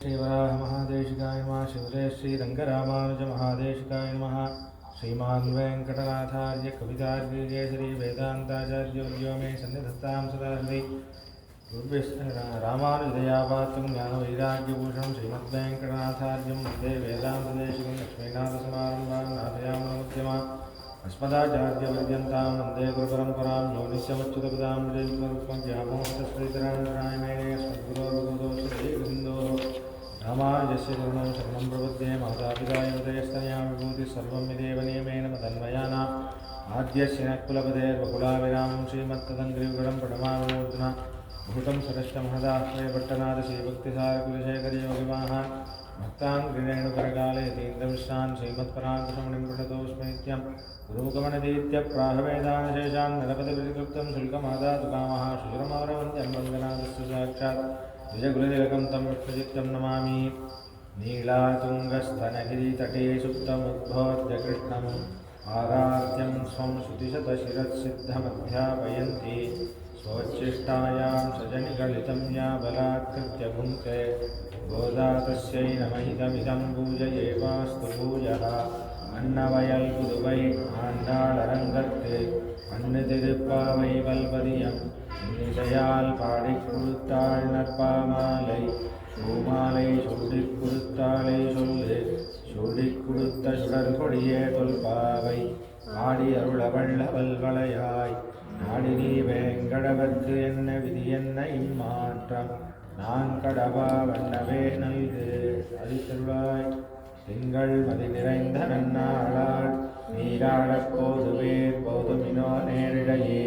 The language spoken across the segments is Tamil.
श्रीवराह महादेशिकाय नमः। शिवरे श्रीरङ्गरामानुज महादेशिकाय नमः। श्रीमान् वेङ्कटनाथार्य कवितार्किकेसरी वेदान्ताचार्योऽद्यो मे सन्निधत्तां सदा हृदि रामानुजदयापात्रं ज्ञानवैराग्यभूषणं श्रीमद्वेङ्कटनाथार्यं वन्दे वेदान्तदेशिकं लक्ष्मीनाथसमारम्भां नाथयामनमध्यमाम् अस्मदाचार्यपर्यन्तां वन्दे गुरुपरम्परां यो नित्यमच्युतपदां जयत्मरुक्मज्ञामोहतश्रीधराणरायणेन अस्मद्गुरोर्भगवतोऽस्मदीर्घसिन्धोः रामानुजस्य चरणं शरणं प्रपद्ये। मातापिता युवतयस्तनया विभूतिः सर्वं विदेव नियमेन मदन्वयानाम् आद्यस्य न कुलपतेर्वकुलाविरामं श्रीमत्तदङ्घ्रियुगलं प्रणमामि मूर्ध्ना भूतं सरष्टमहदाह्वयपट्टनाथ श्रीभक्तिसारकुलशेखरयोगिवाहान् भक्ताङ्घ्रिरेणुकरकाले यतीन्द्रमिश्रान् श्रीमत्पराङ्कुशमुनिं पृणतोऽस्मि नित्यं गुरुमुखमनदीत्य प्राहवेदानशेषान् नरपतिप्रतिक्लुप्तं शुल्कमादातुकामः शुचिरमवरवन्द्यं वन्दनादस्य साक्षात् निजकुलतिलकं तं विष्णुचित्तं नमामि। नीलातुङ्गस्तनगिरितटे सुप्तमुद्बोध्य कृष्णम् आराध्यं स्वं श्रुतिशतशिरःसिद्धमध्यापयन्ति स्वोच्छिष्टायां सजनिगलितं या बलात्कृत्य भुङ्क्ते गोदा तस्यै नमहितमिदं पूजयेवास्तु भूयः। अन्नवयल पुदुवै आण्डाळरङ्गत्ते மண்ணுதிருப்பாவை வல்வதியம் இன்னிசையால் பாடிக் கொடுத்தாள் நற்பாமாலை பூமாலை சூடிக் கொடுத்தாளை சொல்லு சூடிக் கொடுத்த சுடர் கொடியே தொல்பாவை ஆடி அருளவள்ள வல்வளையாய் நாடி நீ வேங்கடவர்க்கு என்ன விதி என்ன இம்மாற்றம் நான் கடவா வண்ணவே நல்கு அளித்தருளாய். திங்கள் மதி நிறைந்த நன்னாளாள் நீராடப் போதுவேர் போதுமினோ நேரிடையே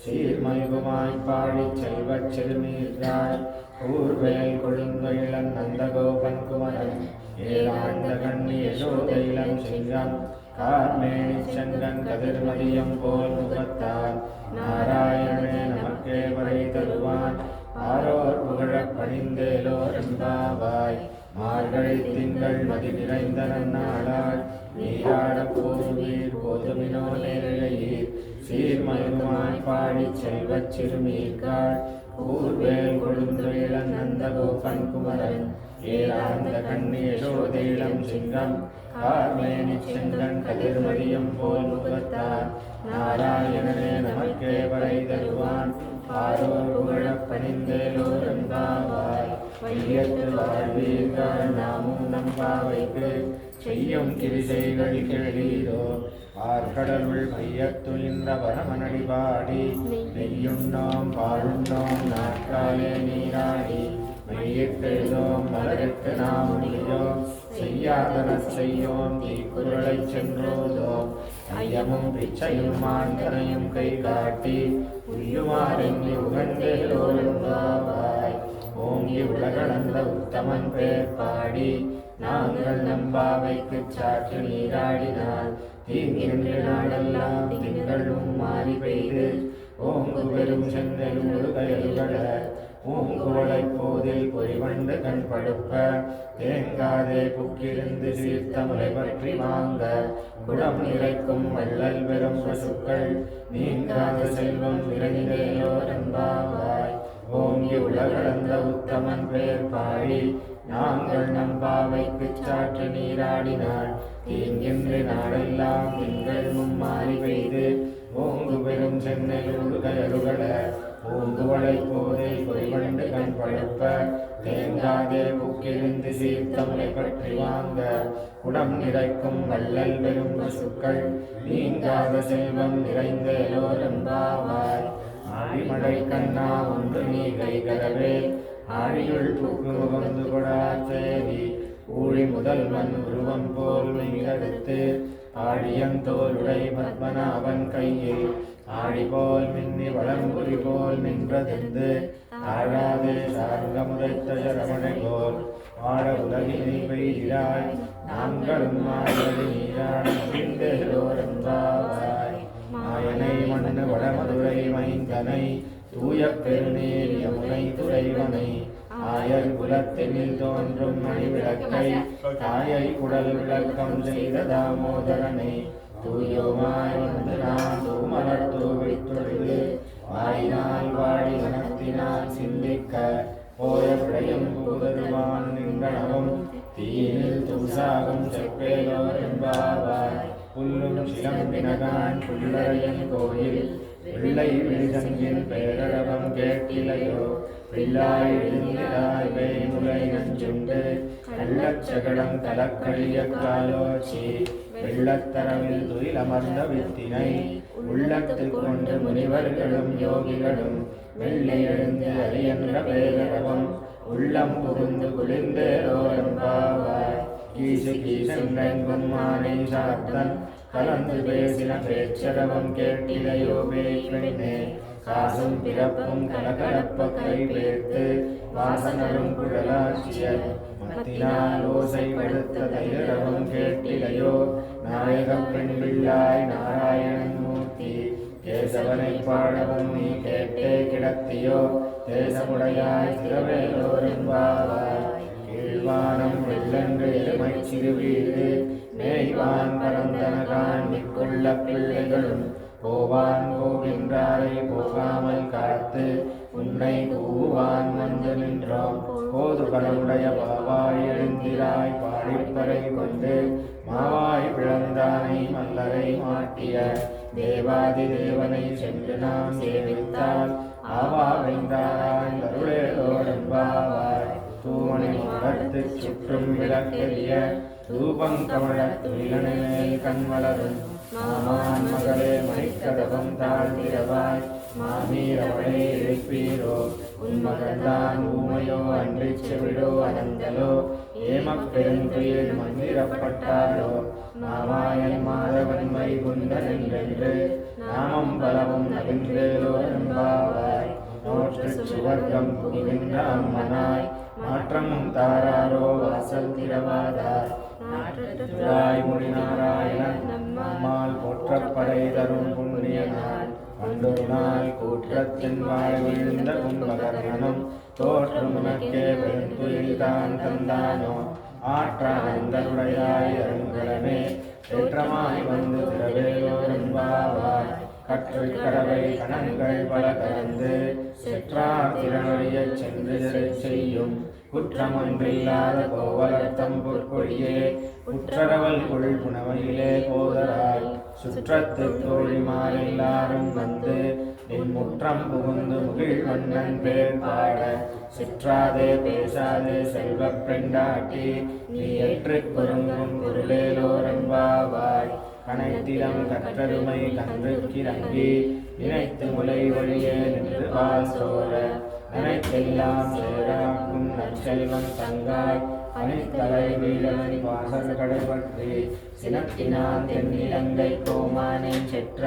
சீர்மல்குமாய்ப் பாடிச் செல்வச் சிறுமீர்காள் ஊர்வேல் கொழுந்தொழிலன் நந்தகோபன் குமரன் ஏழாண்ட கண்ணி யசோதையிலம் சிங்கம் கார்மேனிச் செங்கன் கதிர்மதியம் போல் முகத்தான் நாராயணனே நமக்கே வரை தருவான் ஆரோர் புகழப் பணிந்தேலோர் எம்பாவாய். மார்கழி திங்கள் மதி நிறைந்த நன்னாளாள் நீராடப் போதுவீர் போதுமினோ நேரிழையீர் சீர்மல்குமாய் பாடிச் செல்வச் சிறுமீர்காள் ஊர்வேல் கொழுந்தொழிலன் நந்தகோபன் குமரன் ஏழாந்த கண்ணி யசோதையிலம் சிங்கம் கார்மேனிச் செங்கன் கதிர்மதியம் போல் முகத்தான் நாராயணனே நமக்கே வரை தருவான் ஆரோர் புகழப் பணிந்தேலோர் எம்பாவாய். வையத்து வாழ்வீர்கள் நாமும் நம்பாவைக்கு செய்யும் கிரிசைகள் கேளீரோ ஆர்கடலுள் மையத்துயின்ற பரமனடி பாடி நெய்யுண்ணோம் பாலுண்ணோம் நாட்காலே நீராடி மையிட்டெழுதோம் மலரிட்டு நாம் முடியோம் செய்யாதனச் செய்யோம் தீக்குறளைச் சென்றோதோம் ஐயமும் பிச்சையும் மாந்தனையும் கை காட்டி உய்யுமாறெண்ணி உகந்தேலோருவாய். ஓங்கி உலகளந்த உத்தமன் பேர் பாடி நாங்கள் நம்பாவைக்குச் சாற்று நீராடினால் தீங்கின்ற நாளெல்லாம் திங்களும் மாறி பெய்து ஓங்கு பெரும் செங்கல் முழுகையல்கள பூங்குவளைப் போதில் பொறிவண்டு கண் படுப்ப தேங்காதே புக்கிருந்து சீர்த்தமுலை பற்றி வாங்க குடம் நிறைக்கும் வள்ளல் பெறும் பசுக்கள் நீங்காத செல்வம் நிறைந்தேலோர் எம்பாவாய். ஓங்கி உலகளந்த உத்தமன் பேர் பாடி நாங்கள் நம்பாவைக்குச் சாற்று நீராடினாள் தீங்கின்று நாளெல்லாம் திங்கள் மும்மாறி பெய்து ஓங்கு பெரும் சென்னை உருகயருகட பூங்குவளை போதை பொறிவண்டு கண் படுப்ப தேங்காதே புக்கிருந்து சீர்த்தமுலை பற்றி வாங்க குடம் நிறைக்கும் வள்ளல் பெரும் பசுக்கள் நீங்காத செல்வம் நிறைந்தேலோர் எம்பாவாய். ஆழிமழை கண்ணா ஒன்று நீ கைகரவே ஆழியுள் புக்கு வந்து கொடார் சேரி ஊழி முதல்வன் உருவம் போல் மிகடுத்து ஆழியந்தோளுடை பத்மநாபன் கையில் ஆழி போல் மின்னி வளம்புரி போல் நின்றதிருந்து ஆழாதே சார்ந்த முதைத்த ரமணை போல் ஆழ உலகினை பெய்கிறாய் நாங்களும் மாயடி நீராடோரம்பாவாய். மாயனை மண்ணு வடமதுரை மைந்தனை தூய பெருநீர் யமுனை துறைவனை ஆயர் குலத்தினில் தோன்றும் மணிவிளக்கை தாயை குடல் விளக்கம் செய்த தாமோதரனை தூயோமாய் வந்து நான் தூமலர் தூவை தொழுது வாயினால் வாழி மனத்தினால் சிந்திக்க போய விடையும் புகருவான் நின்ற தீயில் தூசாகும் செப்பேலோர் எம்பாவாய். புல்லும் சிலம்பினகான் புல்லரையன் கோயில் பிள்ளை விழிசங்கின் பேரரவம் கேட்டிலையோ. பிள்ளாய் எழுந்திராய் வேமுலை நஞ்சுண்டு கள்ளச்சகடம் கலக்கழிய காலோச்சி. வெள்ளத்தரவில் துயிலமர்ந்த வித்தினை உள்ளத்து கொண்டு முனிவர்களும் யோகிகளும் வெள்ளி எழுந்து அரியன்ற பேரரவம் உள்ளம் புகுந்து குளிர்ந்தேரோரம்பாவாய். கீசு கீசென்றெங்கும் மானை சாத்தன் கலந்து பேசின பேச்சரவம் கேட்டிலையோ பெண்ணே. காசும் பிறப்பும் கலகலப்ப கை பேர்த்து வாசனரும் குழலாட்சியர் மத்தினால் ஓசை படுத்த தைரவம் கேட்டிலையோ. நாயகம் பெண் பிள்ளாய் நாராயணன் மூர்த்தி கேசவனை பாடவும் நீ கேட்டே கிடத்தியோ. தேசமுடையாய் சிறவேலோரெம்பாவாய். கீழ்வானம் வெள்ளன்று எருமை சிறு வீடு மேய்வான் பரந்தனகான் மிக்குள்ள பிள்ளைகளும் போவான் போகின்றாரை போகாமல் காத்து உன்னை கூவான் வந்து நின்றோம். போது கடவுடைய பாவாய் எழுந்திராய் பாடிப்பறை கொண்டு மாவாய் பிளந்தானை மல்லரை மாட்டிய தேவாதி தேவனை சென்று நாம் சேவித்தால் ஆவா வென்றாராய் அருளேலோரெம்பாவாய். தூமணி முகத்து சுற்றும் விளக்கெரிய தூபம் கமழ துயிலனில் கண்வளரும் மாமான் மகளே மணிக்கதவம் தாழ்ந்திரவாய். மாமீரவளை எழுப்பீரோ உன் மகள்தான் ஊமையோ அன்றிச் செவிடோ அனந்தலோ ஏமப் பெருந்துயில் மந்திரப்பட்டாரோ. மாமாயன் மாதவன் மைகுந்தன் என்றென்று நாமம் பலவும் நவின்றேலோரெம்பாவாய். நோற்றுச் சுவர்க்கம் புகுகின்ற அம்மனாய் மாற்றமும் தாராரோ வாசல் திரவாதார். மொழி நாராயணன் நம்மால் போற்றப்படை தரும் புண்ணிய நாள். பண்டொரு நாள் கூற்றத்தின் வாய் விழுந்த கும்பகர்ணனும் தோற்றும் உனக்கே பெருந்துயில் தான் தந்தானோ. ஆற்றானந்தருடையாய் அருங்கலமே ஏற்றமாய் வந்து திரவேலோரெம்பாவாய். கற்றுக் கடவை கணங்கள் பல கலந்து செற்றார் திறனறியச் சென்று செய்யும் குற்றமொன்றில்லாத கோவலர்த்தம் பொற்கொடியே. உற்றரவல் கொள் புனவையிலே போதராய் சுற்றத்து தோழிமார் எல்லாரும் வந்து நின் முற்றம் புகுந்து முகிழ் வண்ணன் பேர் பாட. சிற்றாதே பேசாதே செல்வப் பெண்டாட்டி நீ ஏற்றுக் குறுங்கும் குருளேலோரெம்பாவாய். கனைத்திடம் கற்றருமை கன்றுக்கிறங்கி நினைத்து முலை வழியே நின்று பால் சோர. நினைத்தெல்லாம் சேராக்கும் நற்செல்வம் தங்காய் பனித்தலை வீழவன் வாசல் கடைபற்றி. சினத்தினான் தென்னிலங்கை கோமானை செற்ற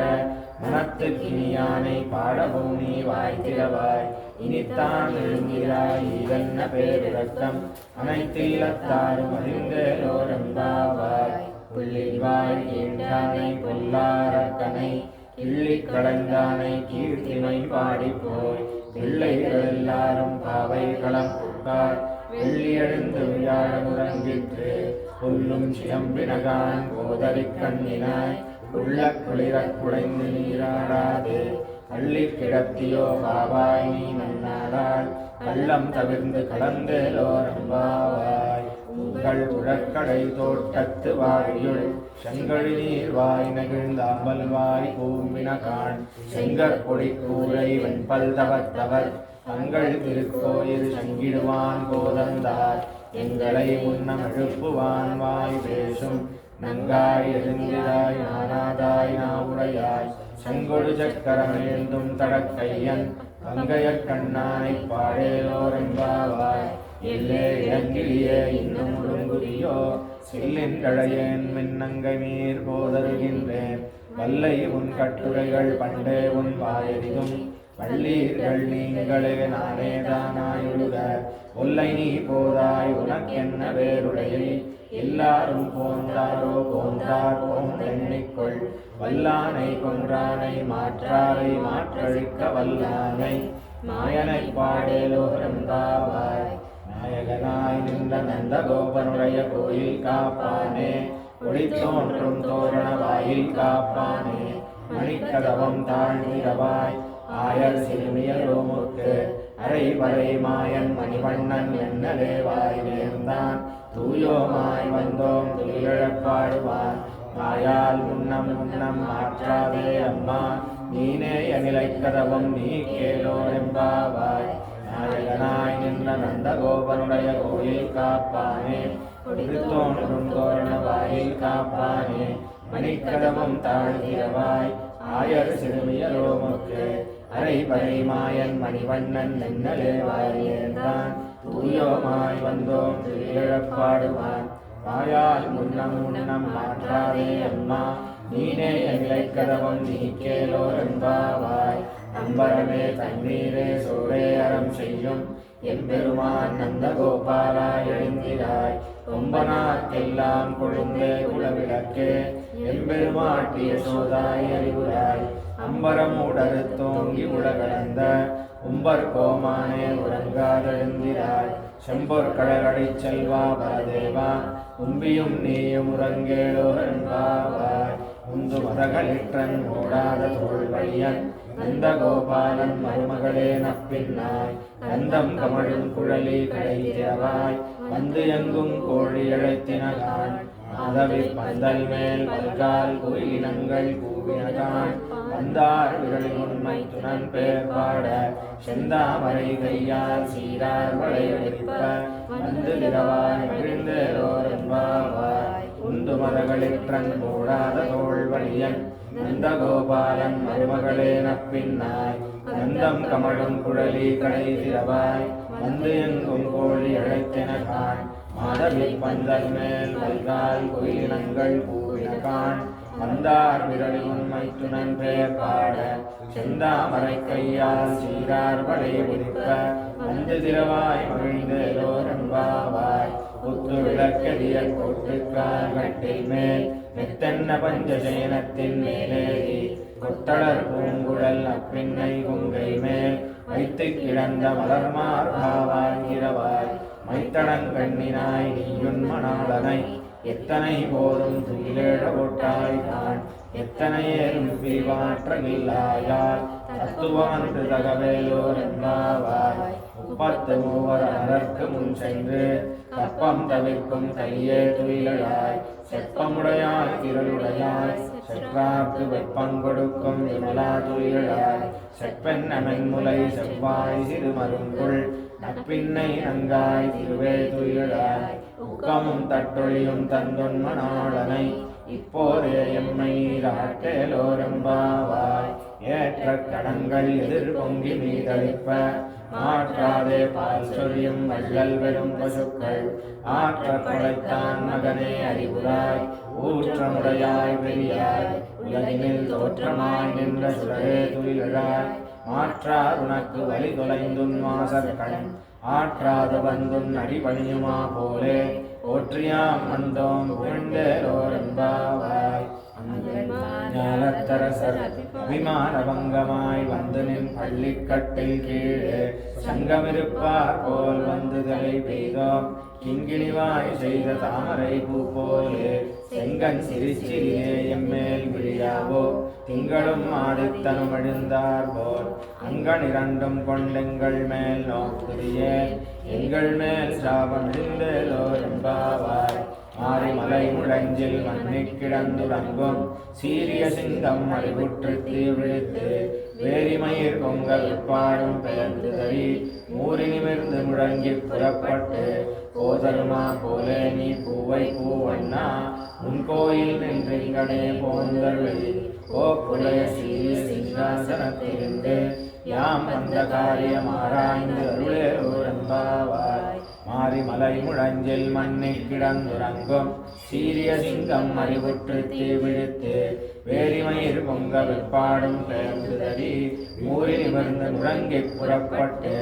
மனத்து கிணியானை பாடவும் நீ வாய்த்திரவாய். இனித்தான் எழுங்கிறாய் இதென்ன பேருறக்கம் அனைத்தில்லத்தாரும் அறிந்தேலோரெம்பாவாய். புள்ளிவாய் கீழ்ந்தானை பொல்லாரக்கனை கிள்ளிக் களைந்தானை கீர்த்திமை பாடிப்போய். பிள்ளைகள் எல்லாரும் பாவை களம் புக்கார் வெள்ளி எழுந்து விழாட முறங்கிற்று. புல்லும் சிலம்பினகான் போதறிக் கண்ணினாய் உள்ள குளிரக் குடைந்து நீராடாது. பள்ளி கிடத்தியோ பாவாய் நீ நன்னாடாள் கள்ளம் தவிர்ந்து கலந்தேலோரெம்பாவாய். உங்கள் உழக்கடை தோட்டத்து வாயுள் செங்கழி நீர் வாய் நெகிழ்ந்தாம்பல் வாய் பூம்பினகான் செங்கற் பொடி கூரை வெண்பல் தவத்தவர் தங்கள் திருக்கோயில் சங்கிடுவான் கோதந்தார். எங்களை முன்னம் எழுப்புவான் வாய் பேசும் நங்காய் எழுந்திராய் நானாதாய் நாவுடையாய். செங்கொடு சக்கரமேந்தும் தடக்கையன் பங்கையக் கண்ணானை பாடேலோரெம்பாவாய். எல்லே இளங்கிலியே இன்னும் முழுங்குதியோ சில்லின்றழையேன் மின்னங்கை நீர் போதருகின்றேன். வல்லை உன் கட்டுரைகள் பண்டே உன் வாயெறிதும் வள்ளீர்கள் நீங்களே நானேதானாயுழுக. ஒல்லை நீ போதாய் உனக்கென்ன வேறுடையை எல்லாரும் போந்தாரோ போந்தார் போந்தெண்ணிக்கொள். வல்லானை கொன்றானை மாற்றாரை மாற்றழிக்க வல்லானை மாயனை பாடேலோரெம்பாவாய். நாயகனாய் நின்ற நந்தகோபனுடைய கோயில் காப்பானே ஒளி தோன்றும் தோரண வாயில் காப்பானே. மணிக்கதவம் தாழ்ந்திரவாய் ஆயர் சிறுமியரோமுக்கு அரை வரை மாயன் மணிவண்ணன் என்னலே வாய் நேர்ந்தான் தூயோமாய் வந்தோம் துயிலெழப்பாடுவான் வாயால் முன்னம் முன்னம் மாற்றாதே அம்மா நீனே நிலைக்கதவம் நீ கேளோரெம்பாவாய் நாயகனாய் நின்ற நந்தகோபனுடைய கோயில் காப்பானே கொடுத்தோன்றும் தோரண வாயில் காப்பானே மணிக்கதவம் தாழ்கிறவாய் ஆயர் சிறுமியரோமுக்கு அரைபறை மாயன் மணிவண்ணன் நின்னலே வாரியேந்தான் தூயோமாய் வந்தோம் துயிலெழப்பாடுவான் வாயால் முன்னம் முன்னம் மாற்றாதே அம்மா நீனே நிலைக்கதவம் நீ கேளோரெம்பாவாய் அம்பரமே தண்ணீரே சோரே அறம் செய்யும் எம்பெருமான் நந்தகோபாலா எழுந்திராய் கொம்பனார்க்கெல்லாம் கொழுந்தே குலவிளக்கே எம்பெருமாட்டிய சோதாய் அறிவுராய் அம்பரமூடறுத்தோங்கி உலகளந்த உம்பர் கோமானே உறங்காதெழுந்திராய் செம்பொற்கடலடை செல்வா பரதேவா உம்பியும் நீயும் உறங்கேளோரென்பாவாய் உந்து மதகளிற்றன் ஓடாத தோல்வழியன் நந்தகோபாலன் மருமகளே நப்பின்னாய் நந்தம் கமழும் குழலி கடைத்திரவாய் வந்து எங்கும் கோழி இழைத்தினகான் மாதவி பந்தல் மேல் பல்கால் கோயிலங்கள் கூவினகான் வந்தார் விரலில் உண்மை துணன் பேர் பாட செந்தாமரை கையால் சீரார் வளையடிப்ப வந்து திரவாய் மகிழ்ந்தேரோரென்பாவாய் உந்து மதகளிற்றன் போடாத தோல்வழியன் நந்தகோபாலன் மருமகளே நப்பின்னாய் நந்தம் கமழும் குழலி கடை திரவாய் வந்து எங்கும் கோழி அழைத்தெனகான் மாதவி பந்தல் மேல் வல்கால் கோயிலங்கள் கூவினகான் வந்தார் விரலில் உண்மை துணன் பெயர் பாட செந்தாமரை கையால் சீரார் வளை உதிப்ப வந்து திரவாய் மகிழ்ந்தேரோரென்பாவாய் புத்து விளக்கெதிய கோட்டுக்கார் கட்டில் மேல் மெத்தென்ன பஞ்சசேனத்தின் மேலேறி கொத்தளர் பூங்குழல் அப்பின்னை குங்கை மேல் வைத்து கிடந்த மலர்மார்பாவாகிறவாய் மைத்தடங்கண்ணினாய் நீயுன் மணாளனை எத்தனை போதும் துயிலேழ ஒட்டாய் தான் எத்தனையேறும் பிரிவாற்றமில்லாயால் தத்துவமன்று தகவேலோரென்பாவாய் முப்பத்து மூவர் அதற்கு முன் சென்று கப்பம் தவிர்க்கும் கையே துயிலாய் செப்பமுடையாய் திரளுடையாய் செற்றார்க்கு வெப்பம் கொடுக்கும் விமலா துயிலாய் செப்பென்ன மென்முலை செவ்வாய் சிறுமருங்குள் நப்பின்னை நங்காய் திருவே துயிலாய் உக்கமும் தட்டொழியும் தந்தொன்மனாளனை இப்போதே எம்மை நீராட்டேலோரெம்பாவாய் ஏற்ற கடங்கள் எதிர் பொங்கி மீதளிப்ப மாற்றாதே பால் சொரியும் வள்ளல் வெறும் பசுக்கள் ஆற்ற கொலைத்தான் மகனே அறிவுராய் ஊற்றமுடையாய் பெரியாய் உலகினில் தோற்றமாய் நின்ற சுடரே துயிலாய் மாற்றார் உனக்கு வழி தொலைந்துன் மாசற்கண் ஆற்றாத வந்துன் அடிபணியுமா போலே போற்றியாம் வந்தோம் புகழ்ந்தேரோரென்பாவாய் ஞானத்தரசர் அபிமானபங்கமாய் வந்து நின் பள்ளிக்கட்டில் கீழே சங்கமிருப்பார் போல் வந்து தலை பெய்தோம் கிங்கிணிவாய் செய்த தாமரை பூ போலே செங்கன் சிரிச்சிறியே எம்மேல் விழியாவோ திங்களும் ஆதித்தனும் எழுந்தார் போல் அங்கனிரண்டும் கொண்டெங்கள் மேல் நோக்குதியே எங்கள் மேல் சாபம் எழுந்தேலோரென்பாவாய் மாரிமலை முழஞ்சில் மண்ணிக் கிடந்துறங்கும் சீரிய சிங்கம் அறிவுற்று தீவிழித்து வேரிமயிர் பொங்கல் பாடும் பெயர்ந்து தறி மூறி நிமிர்ந்து முழங்கி புறப்பட்டு போதருமா போலே நீ பூவை பூவண்ணா உன் கோயில் நின்றிங்கனே போந்தருளி போக்குடைய சீரிய சிங்காசனத்திலிருந்து யாம் வந்த காரியம் ஆராய்ந்து அருளேரோரென்பாவாய் மாரிமலை முழஞ்சில் மண்ணில் கிடந்துறங்கும் சீரிய சிங்கம் அறிவுற்று தீவிழித்து வேரிமயிர் பொங்க வெப்பாடும் பெயர்ந்துதறி மூறி நிமிர்ந்து முழங்கி புறப்பட்டு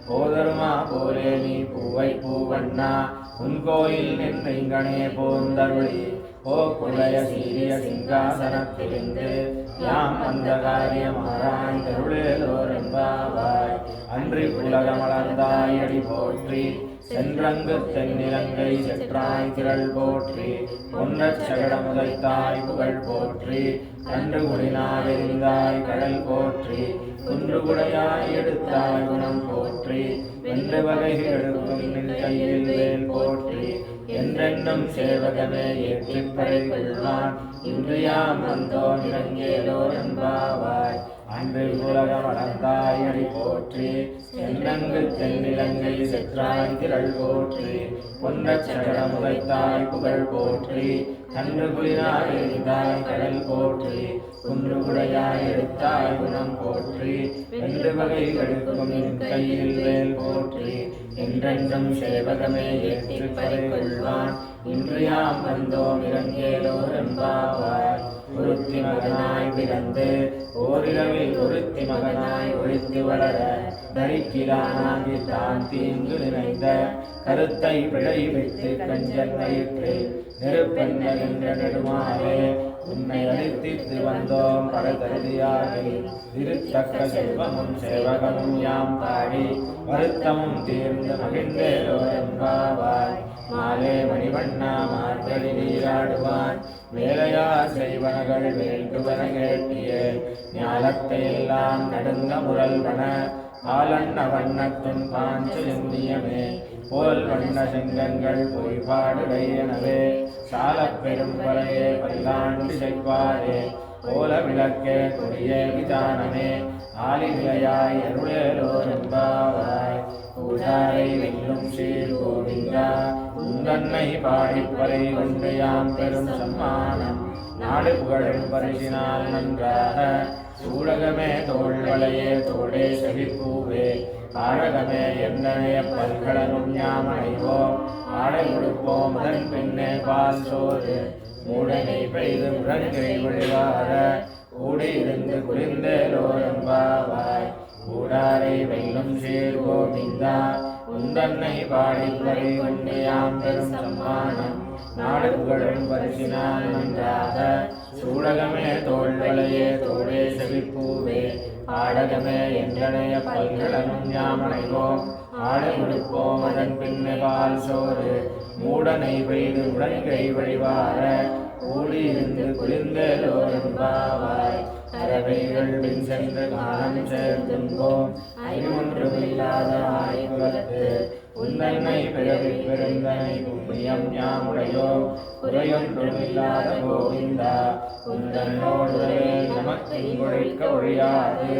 போதருமா போலே நீ பூவை பூவண்ணா உன் கோயில் நின்றிங்கனே போந்தருளி போக்குடைய சீரிய சிங்காசனத்திலிருந்து யாம் வந்த காரியம் ஆராய்ந்தருளேலோரென்பாவாய் அன்றி உலகமளர்ந்தாய் அடி போற்றி சென்றங்கு தென்னிலங்கை செற்றாய் திரள் போற்றி ஒன்றச் சகடமுதைத்தாய் புகழ் போற்றி கன்று குடினாவெறிந்தாய் கடல் போற்றி குன்று குடையாய் எடுத்தாய் குணம் போற்றி வென்று வகைகள் எடுக்கும் நின் கையில் வேல் போற்றி என்றென்னும் சேவகமே ஏற்றிப் படை கொள்வான் இன்றியாம் வந்தோம் இறங்கேலோ என்பாவாய் அன்று உலகம் அளந்தாய் அடி போற்றி சென்னங்கு தென்னிலங்கை செற்றாய் திரள் போற்றி ஒன்றச் சகடமுதைத்தாய் புகழ் போற்றி கன்று குளிராய் எறிந்தாய் கடல் போற்றி குன்று குடையாய் எடுத்தாய் குணம் போற்றி வென்று வகை எடுக்கும் நின் கையில் வேல் போற்றி என்றென்றும் சேவகமே ஏற்றிப் படை கொள்வான் இன்றியாம் வந்தோம் இறங்கேலோ என்பாவாய் ஒருத்தி மகனாய் பிறந்து ஓரிரவில் ஒருத்தி மகனாய் ஒழித்து வளர தரிக்கிலானாகி தான் தீங்கு நிறைந்த கருத்தை பிழை வைத்து கஞ்சல் வயிற்று நெருப்பெண்ண என்ற நெடுமாறே உன்னை அழித்தித்து வந்தோம் படதருதியாகி திருத்தக்க செல்வமும் சேவகமும் யாம் பாடி வருத்தமும் தீர்ந்து மகிழ்ந்தேலோ என்பாவாய் மாலே மணிவண்ணா மார்கழி நீராடுவான் வேலையார் செய்வனகள் வேண்டுவன கேட்டியே ஞாலத்தை எல்லாம் நடுங்க முரல்வன ஆலண்ண வண்ணத்துன் பாஞ்சு எந்தியமே போல் வண்ண செங்கங்கள் பொய்பாடுடை எனவே சாலப் பெரும் பலையே பல்லாண்டு செய்வாரே போல விளக்கே கொடியே விதானமே ஆலிநிலையாய் அருளேலோ என்பாவாய் ஊடாரை வெல்லும் சீர் கோவிந்தா உந்தன்னை பாடிப்பறை கொண்டு யாம் பெரும் சம்மானம் நாடு புகழும் பரிசினால் நன்றாக சூடகமே தோள்வளையே தோடே செவிப்பூவே ஆடகமே என்னைய பல்கடனும் ஞாமனைவோம் ஆடை கொடுப்போம் அதன் பின்னே பால் சோறு மூடனை பெய்து முழங்கை விழிவார கூடியிருந்து குளிர்ந்தேலோ என்பாவாய் ஊடாரை வெல்லும் சீர் கோவிந்தா உந்தன்னை பாடிப்பறை கொண்டு யாம் பெரும் சம்மானம் நாடு புகழும் பரிசினால் நன்றாக சூடகமே தோள்வளையே தோடே செவிப்பூவே ஆடகமே என்றனைய பல்கடனும் ஞாமனைவோம் ஆடை கொடுப்போம் அதன் பின்னே பால் சோறு மூடனை பெய்து உடன்கை வழிவார கூடியிருந்து குளிர்ந்தேலோ என்பாவாய் அறவைகள் பின் சென்று காலம் சேர்த்தும்போம் அறிவொன்றுமில்லாத ஆய்வுலத்து உந்தன்னை பிறவி பெருந்தனை புண்ணியம் யாமுடையோ குறையொன்றுமில்லாத கோவிந்தா உந்தன்னோடுதலே நமக்கு ஒழிக்க ஒழியாது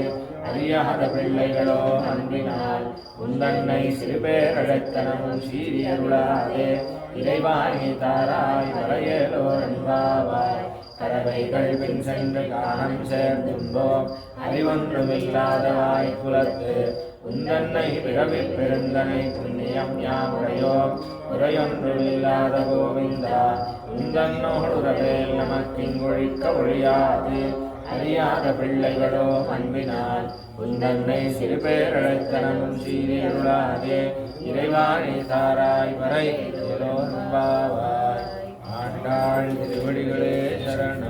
அறியாத பிள்ளைகளோ அன்பினால் உந்தன்னை சிறுபேரழைத்தனமும் சீரியருளாதே இறைவாணி தாராய் வரையேலோ என்பாவாய் கறவைகள் பின் சென்று காணம் சேர்ந்தும்போம் அறிவொன்றுமில்லாத வாய்ப்புலத்து உந்தன்னை பிறவி பெருந்தனை புண்ணியம் யாமுடையோ குறையொன்றுமில்லாத கோவிந்தா உந்தன்னோடுறவேல் நமக்கிங்கொழிக்க ஒழியாது அறியாத பிள்ளைகளோ அன்பினால் உந்தன்னை சிறுபேரழைத்தனமும் சீரியருளாதே இறைவாணி தாராய் வரை என்பாவாய் ஆண்டாள் திருவடிகளே சரணம்.